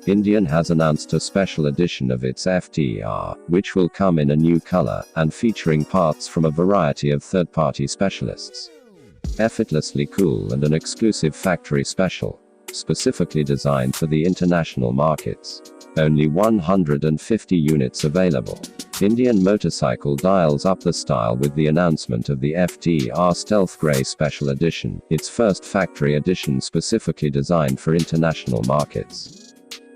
Indian has announced a special edition of its FTR, which will come in a new color, and featuring parts from a variety of third-party specialists. Effortlessly cool and an exclusive factory special, specifically designed for the international markets. Only 150 units available. Indian Motorcycle dials up the style with the announcement of the FTR Stealth Gray Special Edition, its first factory edition specifically designed for international markets.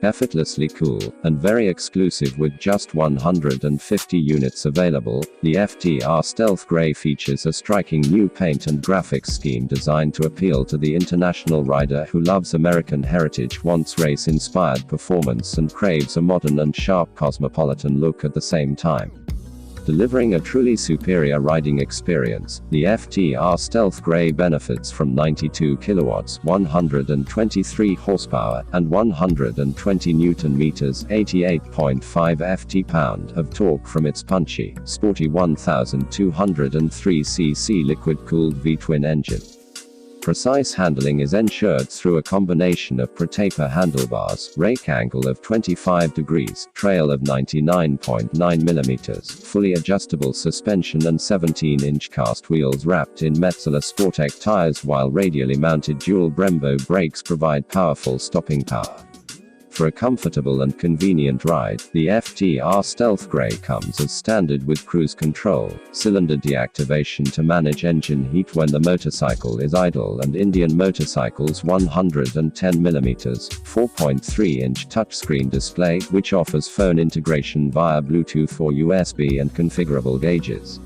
Effortlessly cool, and very exclusive with just 150 units available, the FTR Stealth Gray features a striking new paint and graphics scheme designed to appeal to the international rider who loves American heritage, wants race-inspired performance and craves a modern and sharp cosmopolitan look at the same time. Delivering a truly superior riding experience, the FTR Stealth Gray benefits from 92 kilowatts, 123 horsepower, and 120 Nm, 88.5 ft-pound of torque from its punchy, sporty 1203cc liquid-cooled V-twin engine. Precise handling is ensured through a combination of ProTaper handlebars, rake angle of 25 degrees, trail of 99.9 mm, fully adjustable suspension and 17-inch cast wheels wrapped in Metzeler Sportec tyres, while radially mounted dual Brembo brakes provide powerful stopping power. For a comfortable and convenient ride, the FTR Stealth Gray comes as standard with cruise control, cylinder deactivation to manage engine heat when the motorcycle is idle, and Indian Motorcycle's 110mm, 4.3-inch touchscreen display, which offers phone integration via Bluetooth or USB and configurable gauges.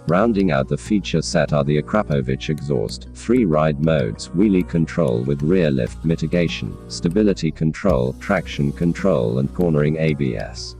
Rounding out the feature set are the Akrapovic exhaust, 3 ride modes, wheelie control with rear lift mitigation, stability control, traction control and cornering ABS.